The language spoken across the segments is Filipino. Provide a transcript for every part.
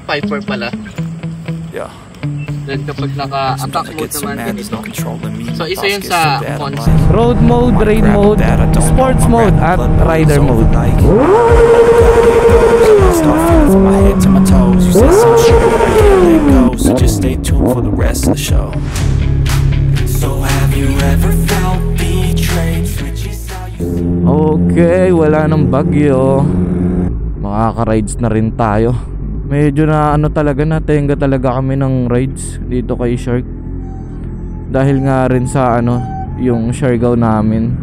Piper pala. Yeah. Then kapag naka-attack mode naman ganito. So isa yun sa cons. Road mode, rain mode, sports mode, at rider mode. So just stay tuned for the rest of the show. So have you ever felt betrayed? Okay, wala nang bagyo. Makaka-rides na rin tayo. Medyo na ano talaga, natenga talaga kami ng rides dito kay Shark. Dahil nga rin sa ano, yung Siargao namin.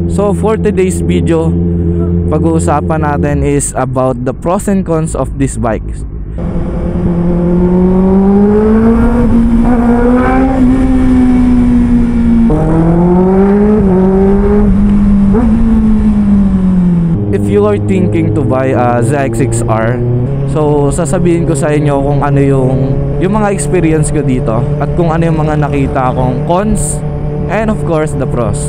So for today's video, pag-uusapan natin is about the pros and cons of these bikes. If you are thinking to buy a ZX6R, so sasabihin ko sa inyo kung ano yung mga experience ko dito at kung ano yung mga nakita kong cons and of course the pros.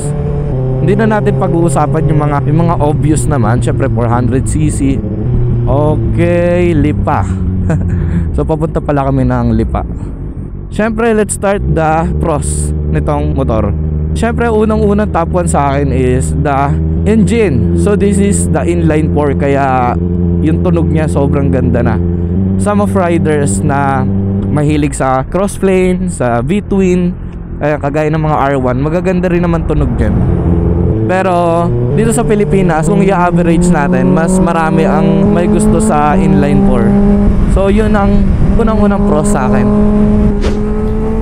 Hindi na natin pag-uusapan yung mga obvious naman. Syempre 400cc. Okay, Lipa. So papunta pala kami ng Lipa. Syempre let's start the pros nitong motor. Syempre unang-unang top 1 sa akin is the engine. So this is the inline 4, kaya yung tunog niya sobrang ganda na. Some of riders na mahilig sa crossplane, sa V-twin, kagaya ng mga R1, magaganda rin naman tunog niyan. Pero dito sa Pilipinas, kung i-average natin, mas marami ang may gusto sa inline 4. So yun ang unang-unang pros sa akin.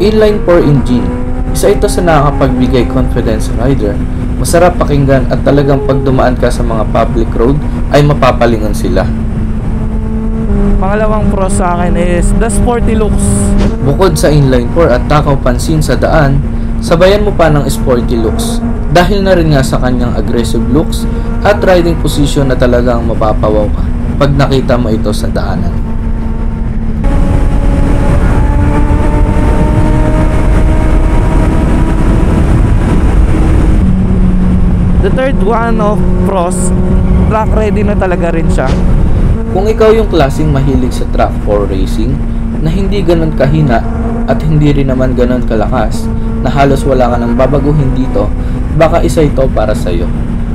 Inline 4 engine. Isa ito sa nakakapagbigay confidence sa rider. Masarap pakinggan at talagang pag dumaan ka sa mga public road ay mapapalingon sila. Pangalawang pros sa akin is the sporty looks. Bukod sa inline 4 at takaw pansin sa daan, sabayan mo pa ng sporty looks. Dahil na rin nga sa kanyang aggressive looks at riding position na talagang mapapawaw ka pag nakita mo ito sa daanan. The third one of pros, track ready na talaga rin siya. Kung ikaw yung klaseng mahilig sa track 4 racing na hindi ganun kahina at hindi rin naman ganun kalakas, na halos wala ka nang babaguhin dito, baka isa ito para sa'yo.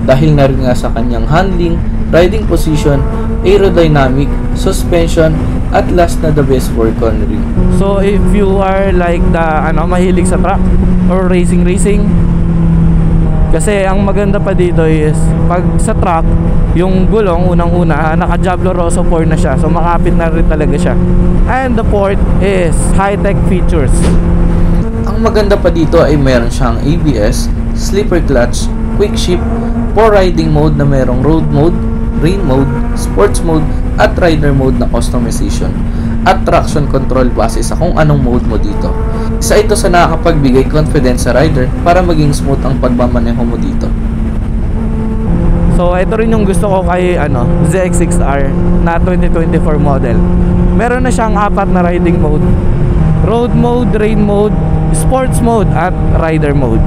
Dahil na rin nga sa kanyang handling, riding position, aerodynamic, suspension, at last na the best for cornering. So if you are like the mahilig sa track or racing, kasi ang maganda pa dito is pag sa track, yung gulong unang-una naka Diablo Rosso 4 na siya, so makapit na rin talaga siya. And the fourth is high-tech features. Ang maganda pa dito ay meron siyang ABS, slipper clutch, quick shift, 4 riding mode na merong road mode, rain mode, sports mode, at rider mode na customization, at traction control base sa kung anong mode mo dito. Isa ito sa nakakapagbigay confidence sa rider para maging smooth ang pagmamaneho mo dito. So ito rin yung gusto ko kay ZX6R na 2024 model. Meron na siyang 4 na riding mode: road mode, rain mode, sports mode, at rider mode.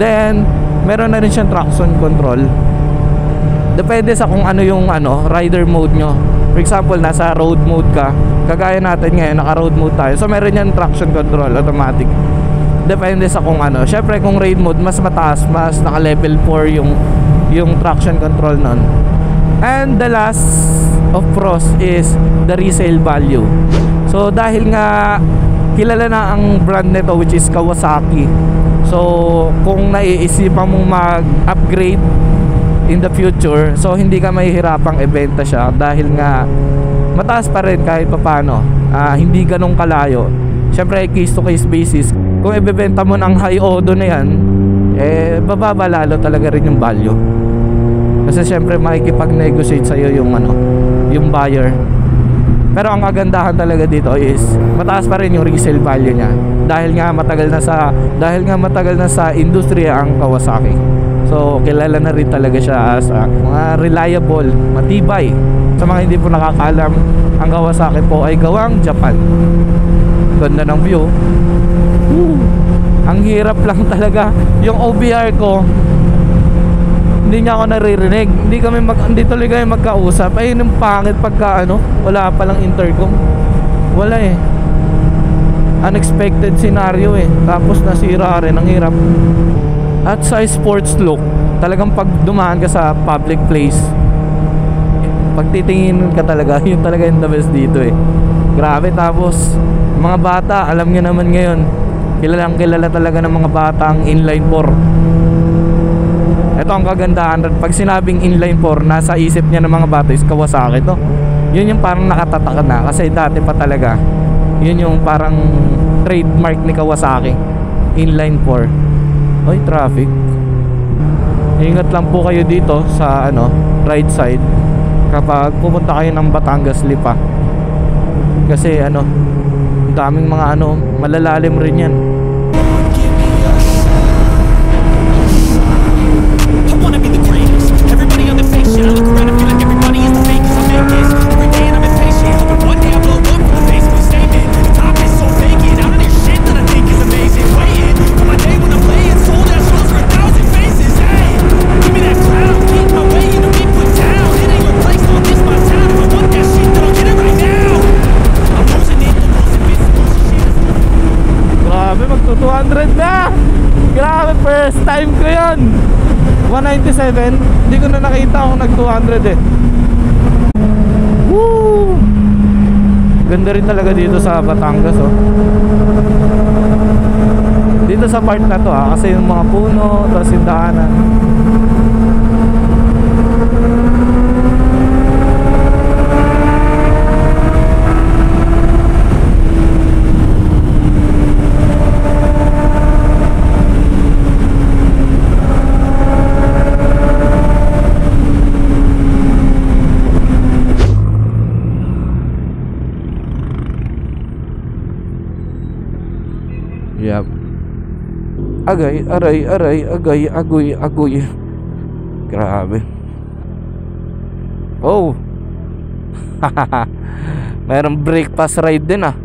Then meron na rin siyang traction control. Depende sa kung ano yung rider mode nyo. For example, nasa road mode ka, kagaya natin ngayon, naka road mode tayo, so meron yan traction control automatic. Depende sa kung syempre kung raid mode, mas mataas, mas naka level 4 yung traction control nun. And the last of pros is the resale value. So dahil nga kilala na ang brand nito, which is Kawasaki, so kung naiisipan mong mag-upgrade in the future, so hindi ka mahihirapang ibenta siya dahil nga mataas pa rin kahit papano, hindi ganong kalayo. Syempre case to case basis, kung ibebenta mo ng high odo na yan, bababa lalo talaga rin yung value, kasi syempre makikipag-negotiate sa'yo yung buyer. Pero ang kagandahan talaga dito is mataas pa rin yung resale value niya dahil nga matagal na sa industriya ang Kawasaki. So kilala na rin talaga siya as mga reliable, matibay Sa mga hindi po nakakaalam, ang Kawasaki po ay gawang Japan. Ganda ng view. Ang hirap lang talaga. Yung OBR ko, hindi niya ako naririnig. Hindi tuloy kami magkausap. Ayun yung pangit pagka wala palang intercom. Wala eh. Unexpected scenario eh. Tapos nasira rin. Ang hirap. At sa sports look, talagang pag dumaan ka sa public place, pag titingin ka talaga, yun talaga yung the best dito eh. Grabe. Tapos mga bata, alam nyo naman ngayon, kilalang kilala talaga ng mga bata ang inline 4. Ito ang kagandahan. Pag sinabing inline 4, nasa isip niya ng mga bata is Kawasaki to. Yun yung parang nakatatak na. Kasi dati pa talaga, yun yung parang trademark ni Kawasaki, inline 4. Oy, traffic. Ingat lang po kayo dito sa right side kapag pupunta kayo ng Batangas Lipa. Kasi ang daming mga malalalim rin yan. I wanna be the greatest. Everybody on the fake shit. I look around and feel like everybody is the fakest. I make this every day and I'm impatient. Hoping one day I blow up from the Facebook statement. The top is so vacant. Out of this shit that I think is amazing. Waiting for my day when I'm playing sold out shows for 1,000 faces. Hey, give me that crown. Keep my way and don't get put down. It ain't your place, don't diss my town. If I want that shit, then I'll get it right now. I'm losing it, the most invisible shit. Grabe, magto 200 na. Grabe, first time ko yun. 197. Hindi ko na nakita kung nag 200 eh. Woo! Ganda rin talaga dito sa Batangas dito sa part na to kasi yung mga puno, tapos yung daanan. Yep. Agay, aray, agay, agoy. Grabe. Oh. Mayroong breakfast ride din ah.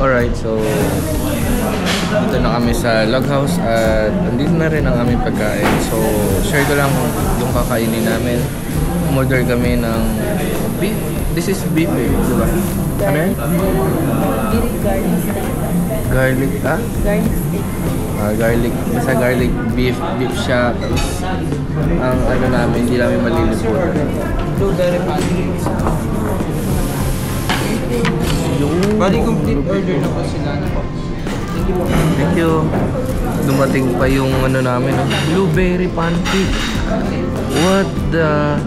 Alright, so dito na kami sa log house at andito na rin ang aming pagkain. So share ko lang yung kakainin namin. Umorder kami ng beef. This is beef eh, diba? Ano yun? Garlic, ah? Garlic steak. Garlic, basta garlic beef siya. Tapos ang namin, hindi namin malilimutan. Blueberry pancakes. Bali complete order na po sila na po. Thank you. Dumating pa yung namin, blueberry pancake. What the...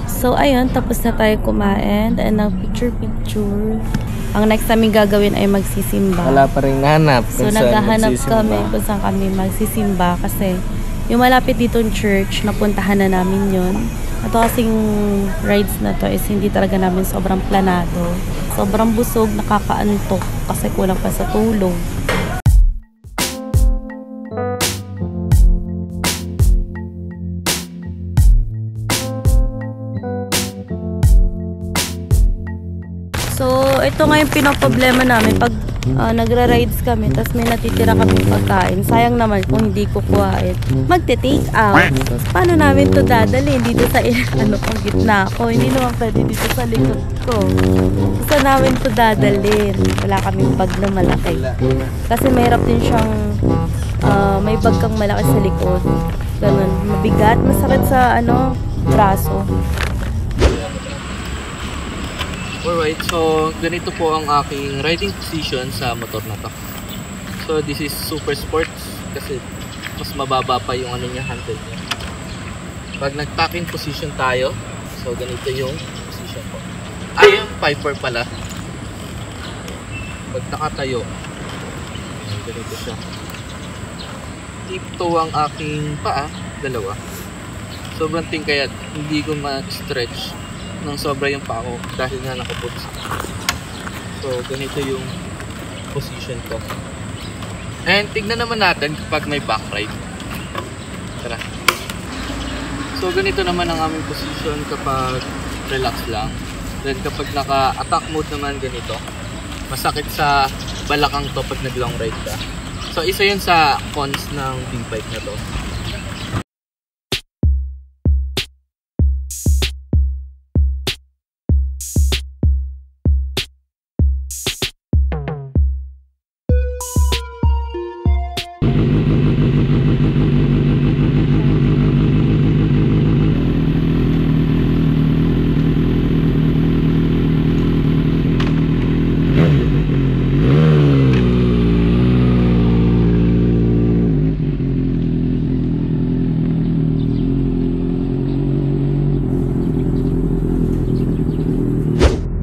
So ayun, tapos na tayo kumain and ang picture. Ang next namin gagawin ay magsisimba. Wala pa rin nahanap. So naghahanap kami kung saan kami magsisimba kasi yung malapit dito yung church, napuntahan na namin yun. Ito kasing rides na to is hindi talaga namin sobrang planado. Sobrang busog, nakakaantok kasi kulang pa sa tulog. So, ito nga yung pinoproblema namin pag nagra-rides kami tapos may natitira kami pagkain. Sayang naman kung hindi ko kuhain. Magte-take out. Paano namin to dadalhin dito sa gitna ko? Hindi naman pwede dito sa likod ko. Saan namin to dadalhin? Wala kaming bag na malaki. Kasi mahirap din siyang may bag kang malaki sa likod. Ganun. Mabigat. Masakit sa braso. Alright, so ganito po ang aking riding position sa motor na to. So this is super sports kasi mas mababa pa yung ano niya, handle niya. Pag nag-packing position tayo, so ganito yung position ko. Ay, yung Piper pala. Pag nakatayo, ganito siya. Tiptoe ang aking paa, dalawa. Sobrang tingkayat, hindi ko ma-stretch ng sobra yung paa ko dahil nga nakaputs. So, ganito yung position ko. And tignan naman natin kapag may back ride. Tara. So, ganito naman ang aming position kapag relax lang. Then, kapag naka-attack mode naman ganito, masakit sa balakang to pag nag-long ride ka. So, isa yun sa cons ng big bike na to.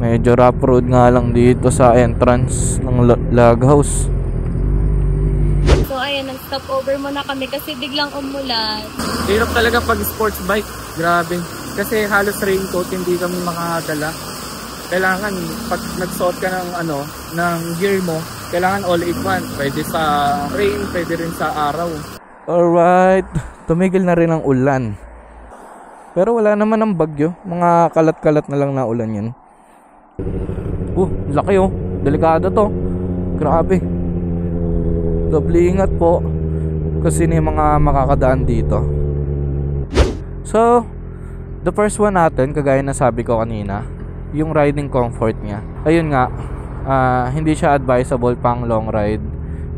Medyo rough road nga lang dito sa entrance ng log house. So ayan, nag-stop over muna kami kasi biglang umulan. Hirap talaga pag sports bike. Grabe. Kasi halos raincoat, hindi kami makadala. Kailangan, pag nagsuot ka ng, ng gear mo, kailangan all-in-one. Pwede sa rain, pwede rin sa araw. Alright, tumigil na rin ang ulan. Pero wala naman ang bagyo. Mga kalat-kalat na lang na ulan yan. Laki oh. Delikado to. Grabe. Doble ingat po. Kasi may mga makakadaan dito. So, the first one natin, kagaya na sabi ko kanina, yung riding comfort niya. Ayun nga, hindi siya advisable pang long ride.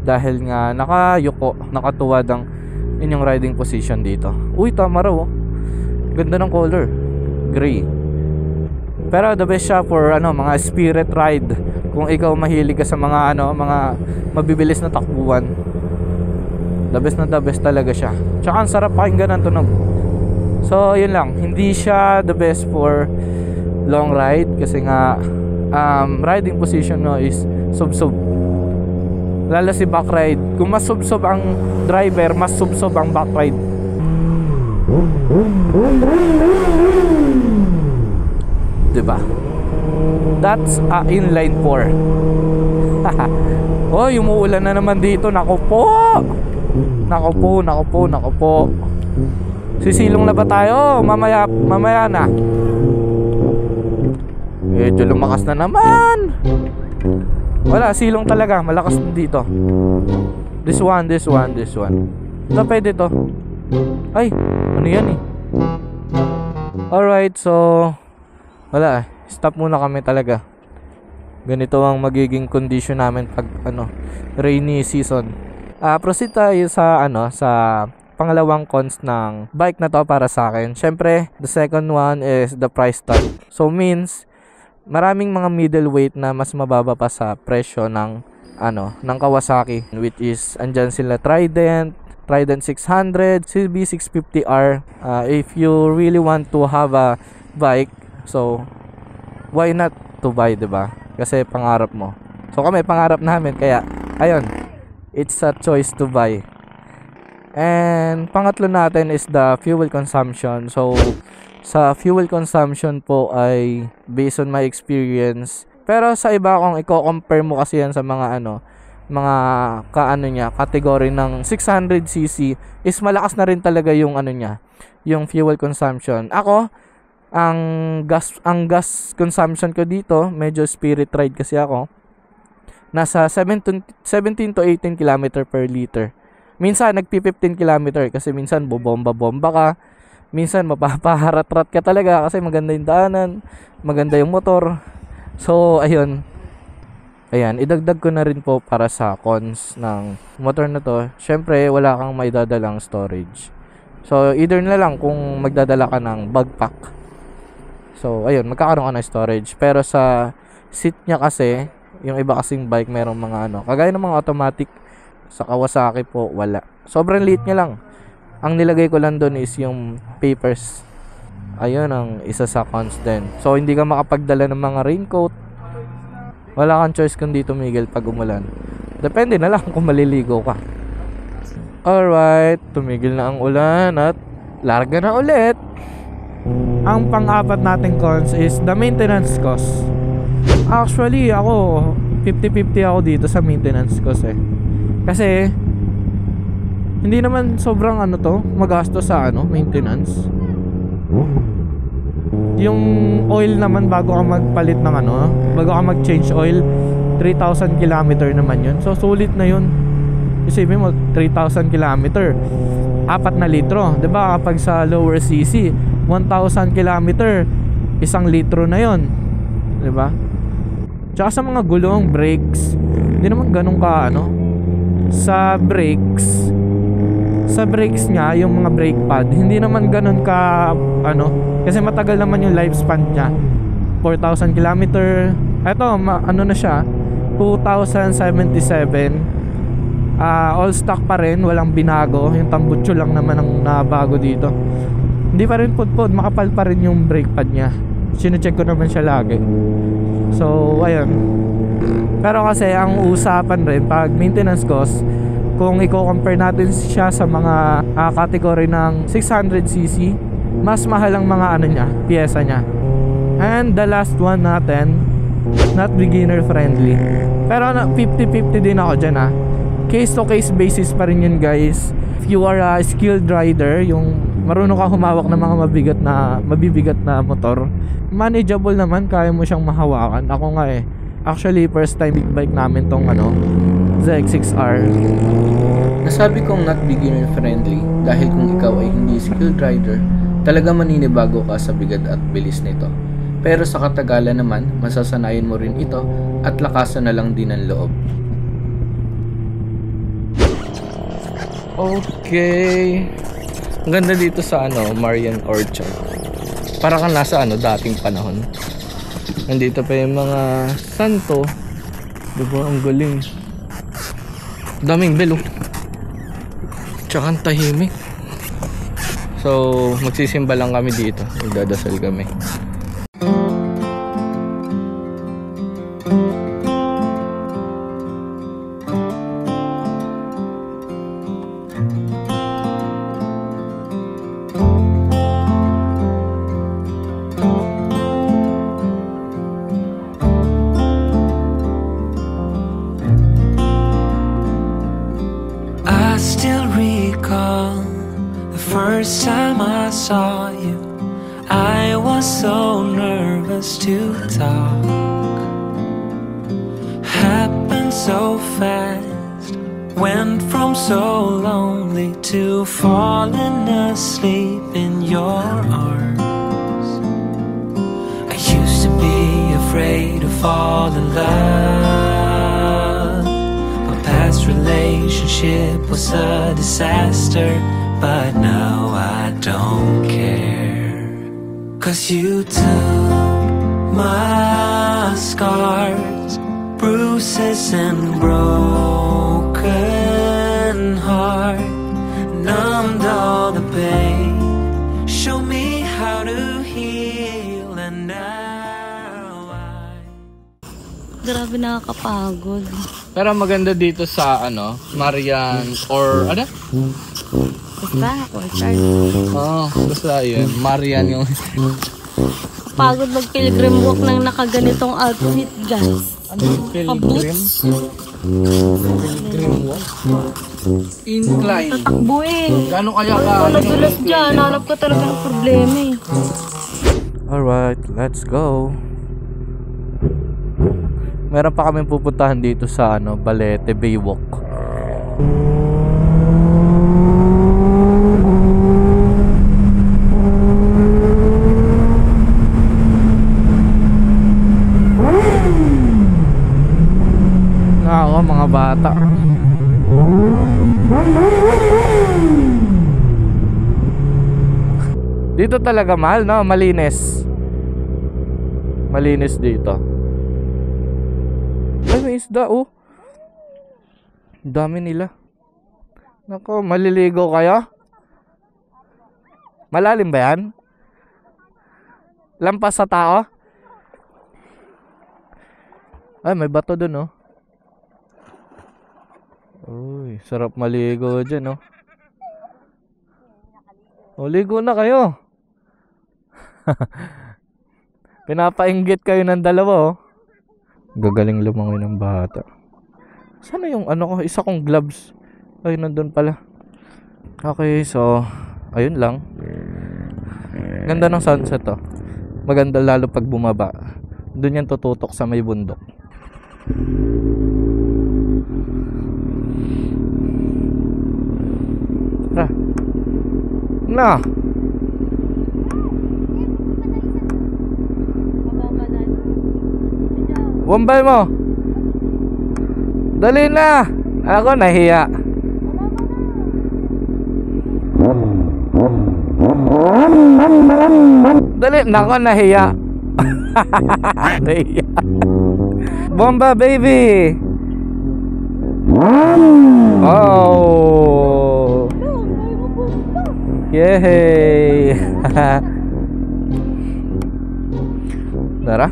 Dahil nga nakayuko, nakatuwad ang inyong riding position dito. Uy, tama raw oh. Ganda ng color. Gray. Pero the best siya for mga spirit ride. Kung ikaw mahilig ka sa mga mga mabibilis na takbuhan. The best talaga siya. Tsaka ang sarap pakinggan ng tunog. So, yun lang. Hindi siya the best for long ride kasi nga riding position no is sub-sub. Lalo si back ride. Kung mas sub-sub ang driver, mas sub-sub ang back ride. Diba? That's inline 4. Oh, umuulan na naman dito. Nako po. Sisilong na ba tayo? Mamaya na. Medyo lumakas na naman. Wala, silong talaga. Malakas na dito. This one. Ito pwede to. Ay, ano yan eh? Alright, so wala, stop muna kami talaga. Ganito ang magiging condition namin pag rainy season. Proceed tayo sa sa pangalawang cons ng bike na to para sa akin. Syempre, the second one is the price tag. So means maraming mga middleweight na mas mababa pa sa presyo ng ng Kawasaki, which is andyan sila Trident 600, CB650R. If you really want to have a bike, so why not to buy, diba? Kasi pangarap mo. So kami pangarap namin, kaya ayun, it's a choice to buy. And pangatlo natin is the fuel consumption. So sa fuel consumption po ay based on my experience. Pero sa iba, kung i-compare mo kasi yan sa mga mga category ng 600cc, is malakas na rin talaga yung niya, yung fuel consumption. Ako, ang gas consumption ko dito, medyo spirit ride kasi ako, nasa 17 to 18 km per liter. Minsan nagpi-15 km kasi minsan bobomba-bomba ka, minsan mapapaharat-rat ka talaga kasi maganda yung daanan, maganda yung motor. So ayun, idagdag ko na rin po para sa cons ng motor na to. Syempre wala kang maidadalang storage. So either na lang kung magdadala ka ng backpack, so ayun, magkakaroon ka ng storage. Pero sa seat niya kasi, yung iba kasing bike merong mga kagaya ng mga automatic Sa Kawasaki po, wala. Sobrang liit niya lang. Ang nilagay ko lang doon is yung papers. Ayun ang isa sa cons din. So, hindi ka makapagdala ng mga raincoat. Wala kang choice kundi tumigil pag umulan. Depende na lang kung maliligo ka. Alright, tumigil na ang ulan at larga na ulit. Ang pang-apat nating cons is the maintenance cost. Actually, ako 50-50 ako dito sa maintenance cost eh. Kasi hindi naman sobrang magastos sa maintenance. Yung oil naman bago ka magpalit ng bago ka mag-change oil, 3,000 km naman yun. So sulit na yun. Isipin mo 3,000 km, 4 na litro, 'di ba? Kapag sa lower CC, 1,000 km, 1 litro na yun, 'di ba? Tsaka sa mga gulong, brakes, hindi naman ganun ka sa brakes nga, yung mga brake pad, hindi naman ganun ka kasi matagal naman yung lifespan niya. 4,000 km. Eto, na siya, 2,077. All stock pa rin, walang binago. Yung tambutso lang naman ang nabago dito. Hindi pa rin pudpud, makapal pa rin yung brake pad niya. Sine-check ko naman siya lagi. So, ayun. Pero kasi ang usapan rin pag maintenance cost, kung i-compare natin siya sa mga category ng 600cc, mas mahal ang mga niya, piyesa niya. And the last one natin, not beginner friendly. Pero 50-50 din ako dyan Case to case basis pa rin yun, guys. If you are a skilled rider, yung marunong ka humawak ng mga mabibigat na motor, manageable naman, kaya mo siyang mahawakan. Ako nga actually first time big bike namin tong ZX6R. Nasabi kong not beginner friendly dahil kung ikaw ay hindi skilled rider, talaga maninibago ka sa bigat at bilis nito. Pero sa katagalan naman, masasanayin mo rin ito at lakasan na lang din ang loob. Okay. Ang ganda dito sa Marian Orchard. Para kang nasa dating panahon. Nandito pa yung mga santo. Diba? Ang galing. Daming belo. Tsaka ang tahimik. So, magsisimba lang kami dito. Magdadasal kami. I still recall the first time I saw you. I was so nervous to talk. Happened so fast. Went from so lonely to falling asleep in your arms. I used to be afraid to fall in love. My past relationship was a disaster, but now I don't care. 'Cause you took my scars, bruises and broken heart, numbed all the pain, show me how to heal, and now Grabe, nakakapagod. Pero maganda dito sa Marian or Basta ako, Charles. basta yun. Marian yung Pagod mag-pilgrim walk ng nakaganitong outfit, guys. pilgrim. Pilgrim walk. Incline. Tatakbo Gano'n kaya ka? Nadulas dyan, hanap ka talaga ng problema Alright, let's go. Meron pa kami pupuntahan dito sa Balete Baywalk. Mga bata. Dito talaga mahal, malinis. Malinis dito. Ay, may isda, Dami nila. Nako, maliligo kayo? Malalim ba yan? Lampas sa tao? Ay, may bato dun, oh. Uy, sarap maligo dyan, oh. O, ligo na kayo. Pinapainggit kayo ng dalawa, oh. Gagaling lumangoy ng bata. Sana yung ano ko, isa kong gloves. Ay, nandun pala. Okay, so ayun lang. Ganda ng sunset, oh. Maganda lalo pag bumaba. Doon yan tututok sa may bundok. Tara. Na. Bombay mo. Dali na. Ako nahiya. Dali. Nako, nahiya. Nahiya. Bomba, baby. Oh. Yay. Tara.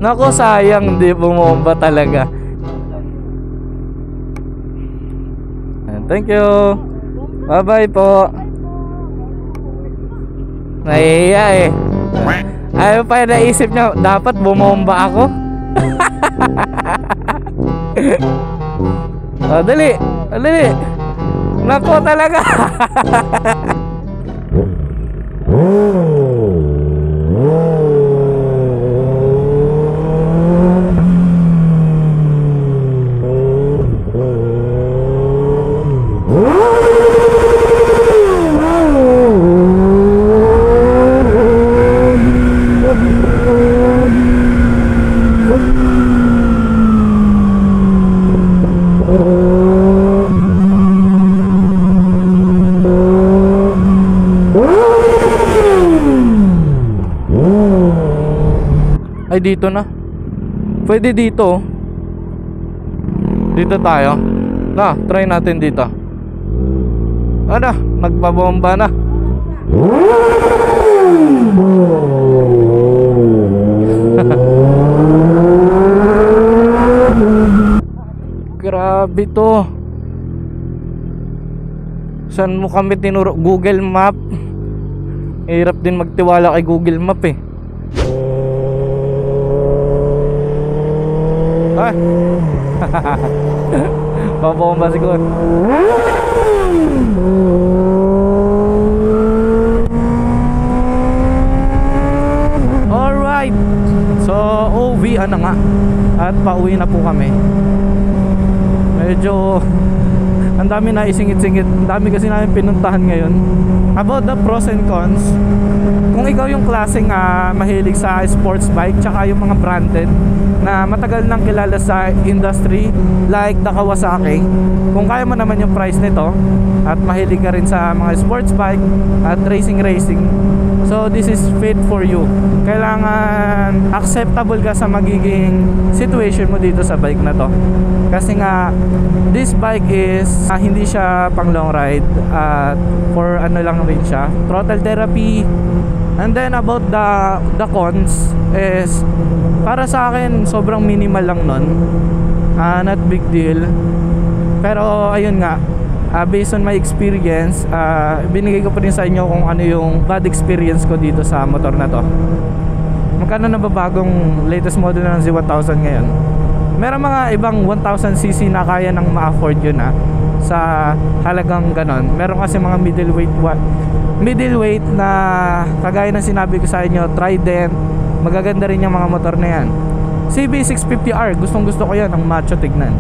Nako, sayang di bumomba talaga. Thank you. Bye-bye po. Nahiya eh. Ayaw pa naisip nyo, dapat bumomba ako. Oh, dali. Dali. Nako talaga. Ay, dito na. Pwede dito. Dito tayo. Na, try natin dito. Ano? Nagpabomba na. Grabe to. Saan mo kami tinuro? Google Map. Hirap din magtiwala kay Google Map eh. Ay. Babomba siguro. Alright. So, OV ano nga. At pauwi na po kami. Medyo ang dami na isingit-singit. Ang dami kasi namin pinuntahan ngayon. About the pros and cons, kung ikaw yung klaseng mahilig sa sports bike tsaka yung mga branded na matagal nang kilala sa industry like the Kawasaki, kung kaya mo naman yung price nito at mahilig ka rin sa mga sports bike at racing, so this is fit for you. Kailangan acceptable ka sa magiging situation mo dito sa bike na to, kasi nga this bike is hindi siya pang long ride at for ano lang rin siya, throttle therapy. And then about the cons is, para sa akin sobrang minimal lang nun, not big deal. Pero ayun nga, based on my experience, binigay ko pa rin sa inyo kung ano yung bad experience ko dito sa motor na to. Magkano na ba bagong latest model ng Z1000 ngayon? Meron mga ibang 1000cc na kaya nang ma-afford yun sa halagang ganon. Meron kasi mga middleweight na kagaya ng sinabi ko sa inyo, Trident. Magaganda rin yung mga motor na yan. CB650R, gustong gusto ko yan, ang macho tignan.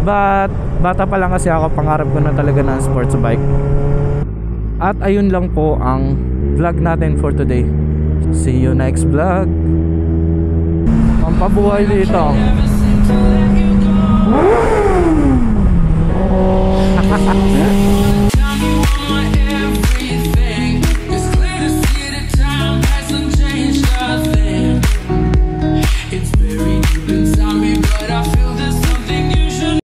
But bata pa lang kasi ako, pangarap ko na talaga ng sports bike. At ayun lang po ang vlog natin for today. See you next vlog. Ang pabuhay dito.